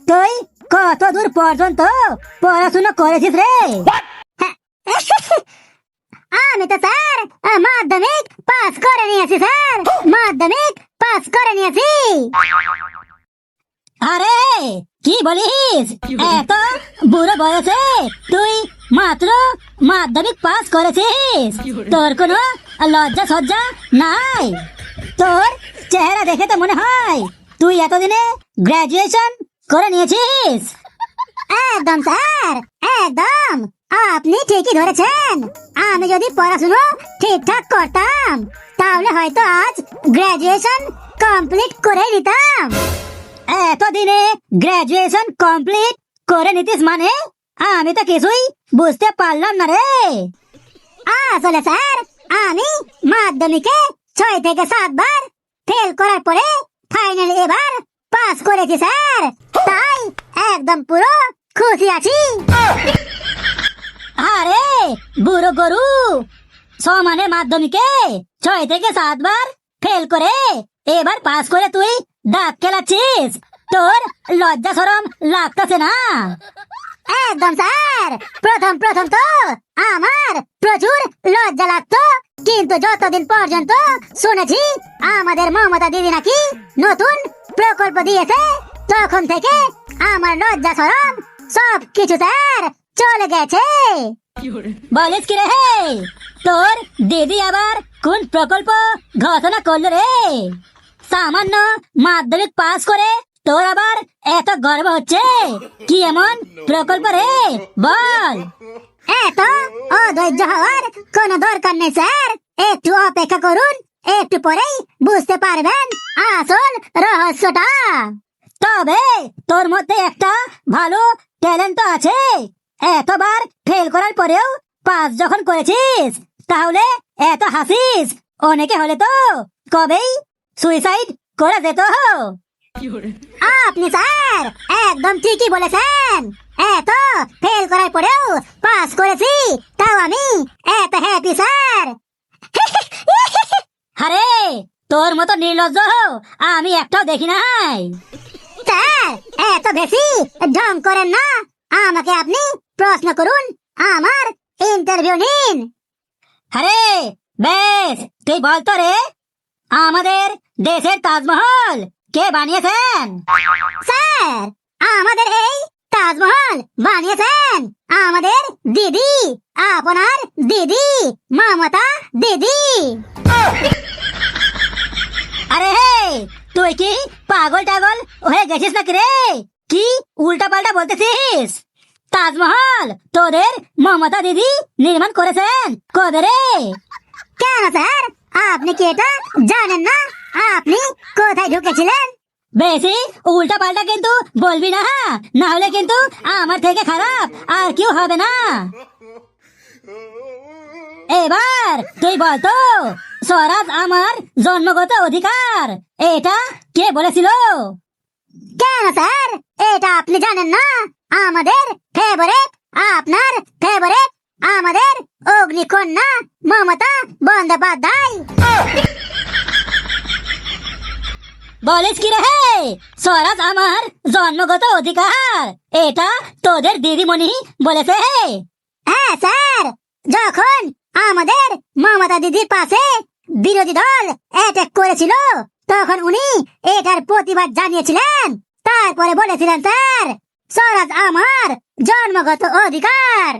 তুই কত দূর পর্যন্ত পড়াশোনা করেছিস রে? আমি তো স্যার মাধ্যমিক পাস করে নিয়েছি স্যার, মাধ্যমিক পাস করে নিয়েছি। আরে কি বলিস, এত বুড়ো বয়সে তুই মাত্র মাধ্যমিক পাস করেছিস? তোর কোনো লজ্জা সজ্জা নাই? তোর চেহারা দেখে তো মনে হয় তুই এতদিনে গ্রাজুয়েশন করে নিয়েছিস। একদম স্যার, একদম আপনি ঠিকই ধরেছেন। আমি যদি পড়াশুনো ঠিকঠাক করতাম তাহলে হয়তো আজ গ্রাজুয়েশন কমপ্লিট করে নিতাম। এতদিনে গ্রাজুয়েশন কমপ্লিট করে নিতিস মানে? আমি তো কিছুই বুঝতে পারলাম না রে। আসলে স্যার আমি মাধ্যমিকে 6 থেকে 7 বার ফেল করার পরে ফাইনালি এবার পাস করেছি স্যার, তাই একদম পুরো খুশি আছি। আরে বুড়ো গরু, সমানে মাধ্যমিকে 6 থেকে 7 বার ফেল করে এবার পাস করে তুই দাঁত খেলাচ্ছিস? তোর লজ্জা শরম লাগতেছে না? একদম স্যার, প্রথম প্রথম তো আমার প্রচুর লজ্জা লাগতো, কিন্তু যতদিন পর্যন্ত শুনেছি আমাদের মমতা দিদি নাকি নতুন প্রকল্প দিয়েছে, তখন থেকে আমার লজ্জা শরম সব কিছু স্যার চলে গেছে। বলিস কি রে? তোর দিদি আবার কোন প্রকল্প ঘোষণা করলো রে? সামান্য মাধ্যমিক পাস করে তোর আবার এত গর্ব হচ্ছে? কি এমন প্রকল্প রে বল? এত অধৈর্য হওয়ার কোনো দরকার নেই স্যার, একটু অপেক্ষা করুন, একটু পরেই বুঝতে পারবেন আসল রহস্যটা। তবে তোর মধ্যে একটা ভালো ট্যালেন্ট তো আছে। এতবার ফেল করার পরেও পাস যখন করেছিস, তাহলে এত হাসিস? অনেকে হলে তো কবেই সুইসাইড করে যেত। আপনি স্যার একদম ঠিকই বলেছেন, এত ফেল করার পরেও পাস করেছি, তাও আমি এত হ্যাপি স্যার। আরে তোর মতো নির্লজ্জ আমি একটাও দেখি নাই। স্যার এত বেশি ঢং করেন না, আমাকে আপনি প্রশ্ন করুন, আমার ইন্টারভিউ নিন। আরে বেশ, তুই বলতো রে, আমাদের দেশের তাজমহল কে বানিয়েছেন? স্যার আমাদের এই তাজমহল বানিয়েছেন আমাদের দিদি, আপনার দিদি মমতা দিদি। আরে তুই কি পাগল টাগল হয়ে গেছিস নাকি রে? কি উল্টা পাল্টা বলতেছিস? তাজমহল তোদের মমতা দিদি নির্মাণ করেছেন কবে রে? কেন স্যার আপনি কি এটা জানেন না? আপনি কোথায় ঢুকেছিলেন? বেশি উল্টা পাল্টা কিন্তু বলবি না, না হলে কিন্তু আমার থেকে খারাপ আর কেউ হবে না। এবার তুই বলতো, স্বরাজ আমার জন্মগত অধিকার, এটা কে বলেছিল? কেন স্যার এটা আপনি জানেন না? আমাদের ফেভারিট, আপনার ফেভারিট, আমাদের অগ্নিকন্যা মমতা বন্দ্যোপাধ্যায়। বলিস কি রে? স্বরাজ আমার জন্মগত অধিকার, এটা তোদের দিদিমণি বলেছে? হ্যাঁ স্যার, যখন আমাদের মমতা দিদির পাশে বিরোধী দল অ্যাটাক করেছিল তখন উনি এটার প্রতিবাদ জানিয়েছিলেন, তারপরে বলেছিলেন স্যার স্বরাজ আমার জন্মগত অধিকার।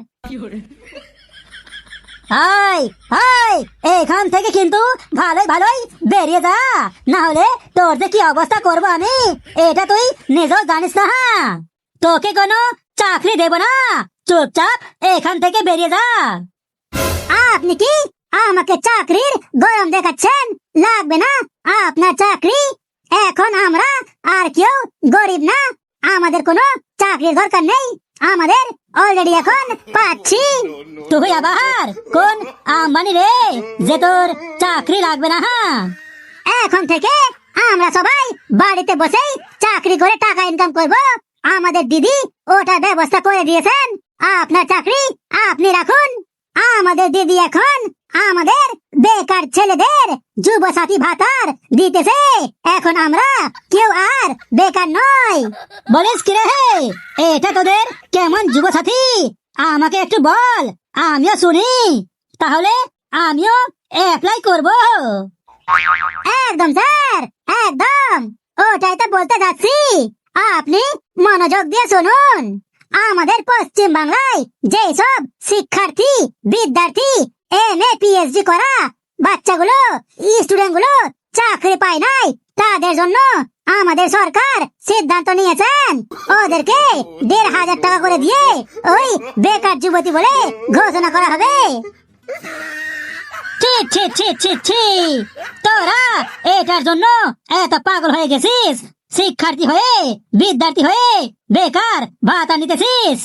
হাই হাই, এখান থেকে কিন্তু ভালোই ভালোই বেরিয়ে যা, না হলে তোর যে কি অবস্থা করবো আমি এটা তুই নিজেও জানিস না। তোকে কোনো চাকরি দেব না, চুপচাপ এখান থেকে বেরিয়ে যা। আপনি কি আমাকে চাকরির গরম দেখাচ্ছেন? লাগবে না আপনার চাকরি, এখন আমরা আর কেউ গরিব না, আমাদের কোনো চাকরির দরকার নেই, আমাদের অলরেডি এখন পাচ্ছি। তুই আবার কোন আম্বানি রে যে তোর চাকরি লাগবে না? এখন থেকে আমরা সবাই বাড়িতে বসেই চাকরি করে টাকা ইনকাম করব, আমাদের দিদি ওটার ব্যবস্থা করে দিয়েছেন, আপনার চাকরি আপনি রাখুন, আমাদের দিদি এখন আমাদের বেকার ছেলেদের যুবসাথী ভাতার দিতেছে। এখন আমরা কেউ আর বেকার নয়। বলিস কি রে? এটা তোদের কেমন যুবসাথী আমাকে একটু বল, আমিও শুনি, তাহলে আমিও অ্যাপ্লাই করব। একদম স্যার, একদম ওটাই তো বলতে যাচ্ছি। আপনি মনোযোগ দিয়ে শুনুন। আমাদের পশ্চিম বাংলায় যেসব শিক্ষার্থী বিদ্যার্থী MA PhD করা বাচ্চাগুলো স্টুডেন্ট গুলো চাকরি পায় নাই, তাদের জন্য আমাদের সরকার সিদ্ধান্ত নিয়েছেন ওদেরকে 1,500 টাকা করে দিয়ে ওই বেকার যুবতী বলে ঘোষণা করা হবে। ছি ছি ছি ছি ছি, তোরা এটার জন্য এত পাগল হয়ে গেছিস? শিক্ষার্থী হয়ে বিদ্যার্থী হয়ে বেকার ভাতা নিতেছিস?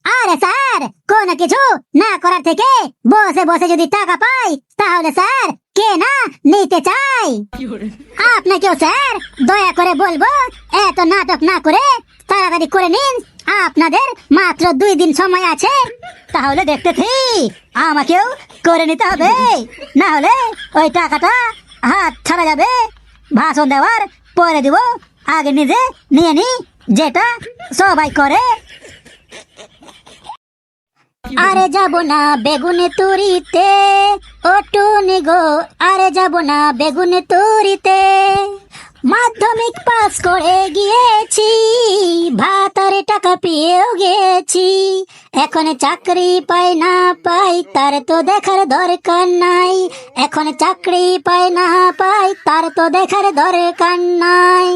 আরে স্যার, কোনো কিছু না করার থেকে বসে বসে যদি টাকা পাই তাহলে স্যার কে না নিতে চাই। আপনাকেও স্যার দয়া করে বলবো, এত নাটক না করে তাড়াতাড়ি করে নিন। আপনাদের মাত্র 2 দিন সময় আছে। তাহলে দেখতেছি আমাকেও করে নিতে হবে, না হলে ওই টাকাটা হাত ছাড়া যাবে। ভাষণ দেওয়ার পরে দিব, আগে নিজে নিয়ে নি, যেটা সবাই করে। আরে যাব না বেগুনে তুরিতে, ও টুনি গো, আরে যাব না বেগুনে তুরিতে। মাধ্যমিক পাস করে গিয়েছি, ভাতারে টাকা পেয়েও গেছি। এখন চাকরি পাই না পাই তার তো দেখার দরকার নাই। এখন চাকরি পাই না পাই তার তো দেখার দরকার নাই।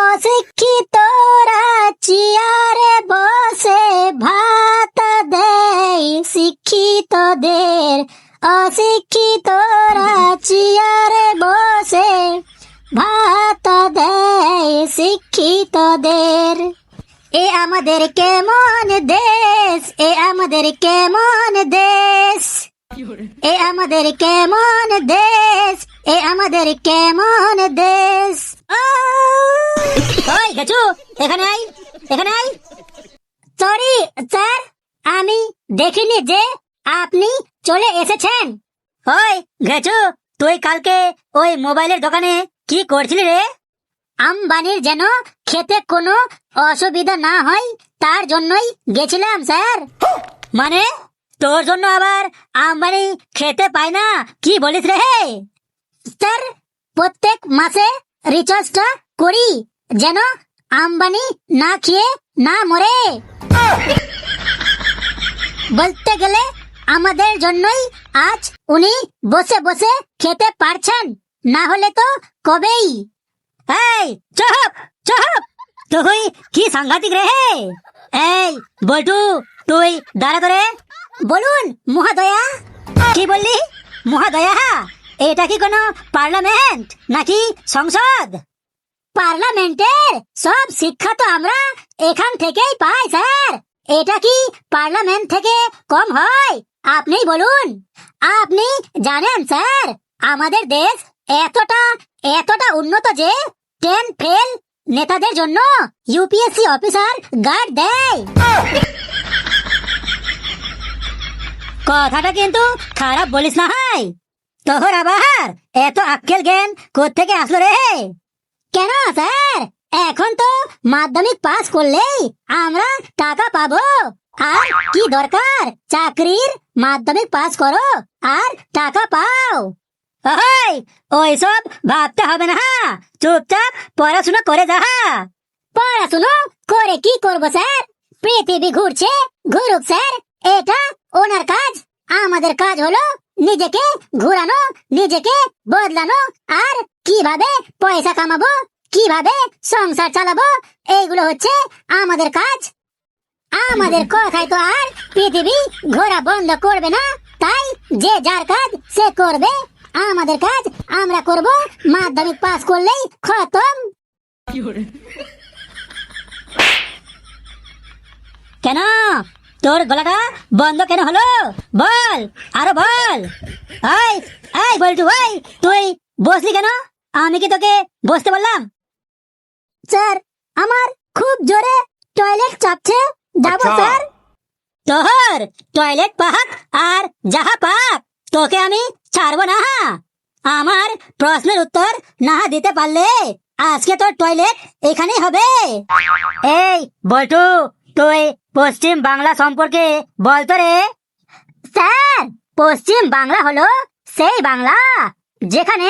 অশিক্ষিতরা চেয়ারে বসে ভাত দেয় শিক্ষিতদের। অশিক্ষিতরা চেয়ারে বসে ভাত দেয় শিক্ষিতদের। এ আমাদের কেমন দেশ, এ আমাদের কেমন দেশ, এ আমাদের কেমন দেশ, এ আমাদের কেমন দেশ। ওই গেছু, এখানে আই, এখানে আই। সরি স্যার, আমি দেখিনি যে আপনি চলে এসেছেন। ওই গেছু, তুই কালকে ওই মোবাইলের দোকানে কি করছিলি রে? আম্বানির যেন খেতে কোনো অসুবিধা না হয় তার জন্যই গেছিলাম স্যার। মানে তোর জন্য আবার আম্বানি খেতে পায় না, কি বলিস রে? স্যার, প্রত্যেক মাসে রিচার্জটা করি যেন আম্বানি না খেয়ে না মরে। বলতে গেলে আমাদের জন্যই আজ উনি বসে বসে খেতে পারছেন, না হলে তো কবেই। এই চুপ চুপ, তুই কি সাংঘাতিক রে? এই বল্টু, তুই দাঁড়া করে। বলুন মহাদয়া। কি বললি মহাদয়া? এটা কি কোনো পার্লামেন্ট নাকি সংসদ? পার্লামেন্টের সব শিক্ষা তো আমরা এখান থেকেই পাই স্যার। এটা কি পার্লামেন্ট থেকে কম হয়? আপনি বলুন। আপনি জানেন স্যার, আমাদের দেশ এতটা এতটা উন্নত যে 10 ফেল নেতাদের জন্য UPSC অফিসার গার্ড দেয়। কথাটা কিন্তু খারাপ বলিস না ভাই। তোর আবার এত আক্কেল জ্ঞান কোত্থেকে আসলো রে? কেন স্যার, এখন তো মাধ্যমিক পাস করলেই আমরা টাকা পাবো। আর কি দরকার চাকরির? মাধ্যমিক পাস করো আর টাকা পাও। ওই ওইসব ভাবতে হবে না, চুপচাপ পড়াশোনা করে যা। পড়াশুনো করে কি করবো স্যার? পৃথিবী ঘুরছে, ঘুরুক স্যার, এটা ওনার কাজ। আমাদের কাজ হলো নিজেকে ঘুরানো, নিজেকে বদলানো, আর কিভাবে পয়সা কামাবো, কিভাবে সংসার চালাবো, এইগুলো হচ্ছে আমাদের কাজ। আমাদের কথায় তো আর পৃথিবী ঘোরা বন্ধ করবে না, তাই যে যার কাজ সে করবে। আমাদের কাজ আমরা করব, মাধ্যমিক পাস করলেই খতম। কেন তোর গলাটা বন্ধ কেন হলো? বল, আরো বল। এই এই বলটু, ভাই তুই বসলি কেন? আমি কি তোকে বসতে বললাম? স্যার, আমার খুব জোরে টয়লেট চাপছে, যাবো আচ্ছা। স্যার। তোর টয়লেট পাক আর যাহা পাক তোকে আমি ছাড়বো না। আমার প্রশ্নের উত্তর না দিতে পারলে আজকে তোর টয়লেট এখানেই হবে। এই বল্টু, তুই পশ্চিম বাংলা সম্পর্কে বলতো রে। স্যার, পশ্চিম বাংলা হলো সেই বাংলা যেখানে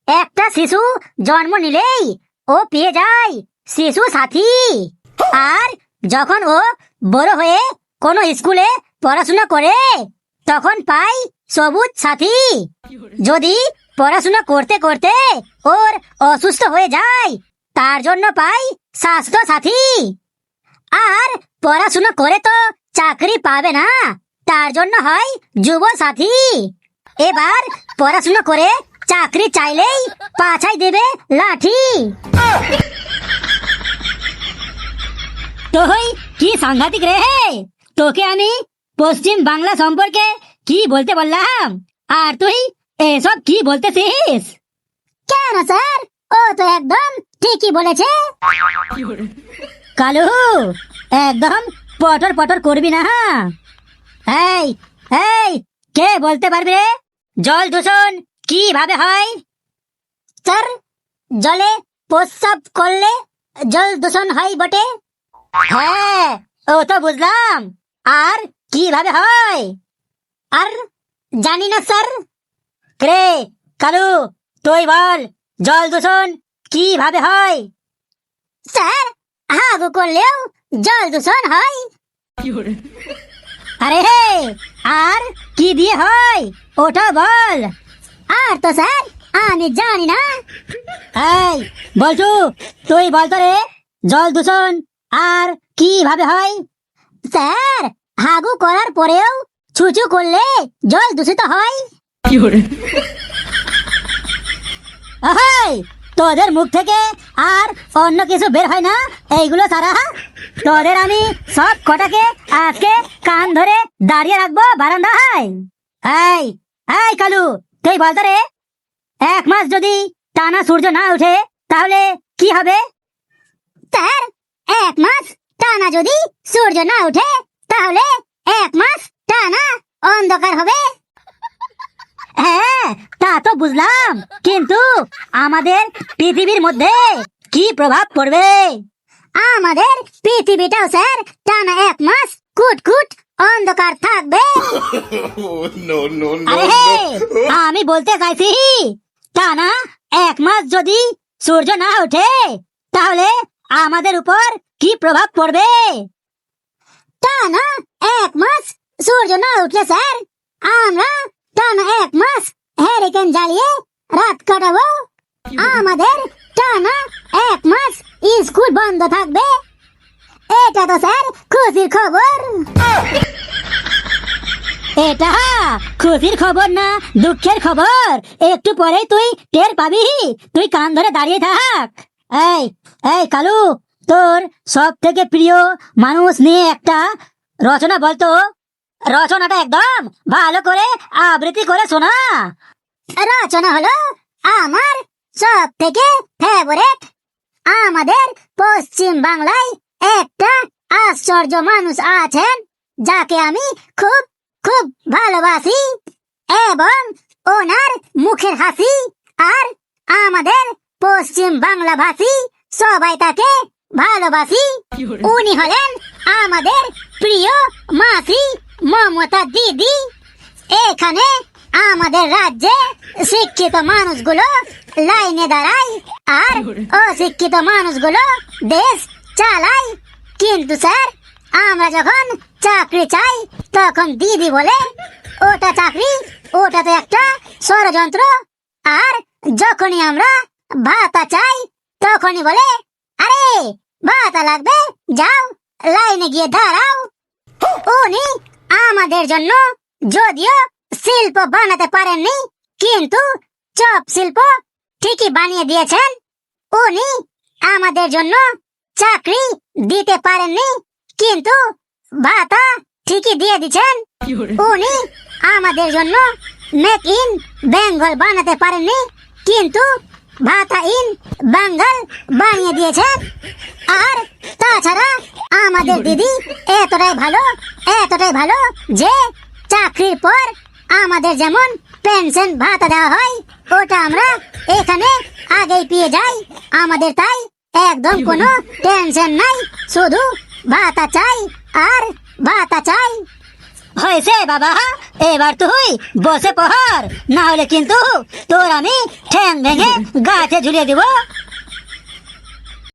একটা শিশু জন্ম নিলেই ও পেয়ে যায় শিশু সাথী, আর যখন ও বড় হয়ে কোনো স্কুলে পড়াশোনা করে তখন পায় সবুজ সাথী। যদি পড়াশোনা করতে করতে ওর অসুস্থ হয়ে যায় তার জন্য পায় স্বাস্থ্য সাথী। আর পড়াশোনা করে তো চাকরি পাবে না, তার জন্য হয় যুব সাথী। এবার পড়াশোনা করে চাকরি চাইলেই পাছাই দেবে লাঠি। তুই কি সাংঘাতিক রে। তোকে আমি পশ্চিম বাংলা সম্পর্কে কি বলতে বললাম আর তুই এসব কি বলতেছিস? কেন স্যার, ও তো একদম ঠিকই বলেছে। কালু, একদম পটর পটর করবি না। এই এই কে বলতে পারবি রে জল দূষণ কিভাবে হয়? স্যার, জলে প্রস্রাব করলে জল দূষণ হয় বটে। হ্যাঁ, ও তো বুঝলাম, আর কিভাবে হয়? আর জানি না স্যার। রে কালু, তুই বল জল দূষণ কিভাবে হয়? স্যার, হাগু করলেও জল দূষণ হয়। আরে হে, আর কি দিয়ে হয় ওটা বল। আর তো স্যার আমি জানি না। এই বলছু, তুই বলতো রে জল দূষণ আর কিভাবে হয়? স্যার, হাগু করার পরেও ছুচু করলে জল দূষিত হয়। এই, তোদের মুখ থেকে আর অন্য কিছু বের হয় না এইগুলো ছাড়া? তোদের আমি সব কটাকে আজকে কান ধরে দাঁড়িয়ে রাখবো বারান্দায়। এই এই কালু, তুই বলতো রে 1 মাস যদি টানা সূর্য না উঠে তাহলে কি হবে? স্যার, 1 মাস টানা যদি সূর্য না উঠে তাহলে 1 মাস টানা অন্ধকার হবে। হ্যাঁ, তা তো বুঝলাম, কিন্তু আমাদের পৃথিবীর মধ্যে কি প্রভাব পড়বে? আমাদের পৃথিবীটাও স্যার টানা 1 মাস কুটকুট অন্ধকার থাকবে। আরে হে, আমি বলতে চাইছি টানা 1 মাস যদি সূর্য না ওঠে তাহলে আমাদের উপর কি প্রভাব পড়বে? টানা 1 মাস সূর্য না উঠলে স্যার আমরা টানা 1 মাস হ্যারিকেন জ্বালিয়ে রাত কাটাবো। আমাদের টানা 1 মাস স্কুল বন্ধ থাকবে। এটা তো স্যার খুশির খবর। এটা খুশির খবর না দুঃখের খবর একটু পরে তুই টের পাবি। তুই কান ধরে দাঁড়িয়ে থাক। এই এই কালু, তোর সব থেকে প্রিয় মানুষ নিয়ে একটা রচনা বলতো। রচনাটা একদম ভালো করে আবৃত্তি করে শোনা। রচনা হলো আমার সব থেকে ফেভারিট। আমাদের পশ্চিম বাংলায় একটা আশ্চর্য মানুষ আছেন যাকে আমি খুব খুব ভালোবাসি, এবং ওনার মুখের হাসি আর আমাদের পশ্চিম বাংলা ভাষী সবাই তাকে ভালোবাসি। উনি হলেন আমাদের প্রিয় মাসি মমতা দিদি। এখানে আমাদের রাজ্যে শিক্ষিত মানুষগুলো লাইনে দাঁড়ায় আর অশিক্ষিত মানুষগুলো দেশ চালায়। কিন্তু স্যার, আমরা যখন চাকরি চাই তখন দিদি বলে ওটা চাকরি, ওটা তো একটা ষড়যন্ত্র। আর যখনই আমরা ভাতা চাই তখনই বলে আরে ভাতা লাগবে, যাও লাইনে গিয়ে দাঁড়াও। উনি আমাদের জন্য যদিও শিল্প বানাতে পারেননি, কিন্তু চপ শিল্প ঠিকই বানিয়ে দিয়েছেন। উনি আমাদের জন্য চাকরি দিতে পারেননি, কিন্তু ভাতা ঠিকই দিয়ে দিচ্ছেন। উনি আমাদের জন্য মেক ইন বেঙ্গল বানাতে পারেননি, কিন্তু ভাতা ইন বেঙ্গল বানিয়ে দিয়েছেন। আর তাছাড়া আমাদের দিদি এতটাই ভালো এতটাই ভালো যে চাকরির পর আমাদের যেমন পেনশন ভাতা দেওয়া হয় ওটা আমরা এখানে আগেই পেয়ে যাই। আমাদের তাই একদম কোনো টেনশন নাই, শুধু ভাতা চাই আর ভাতা চাই। হয়েছে বাবা, এবার তুই বসে পড়, না হলে কিন্তু তোর আমি ঠ্যাং ভেঙে গাছে ঝুলিয়ে দিব।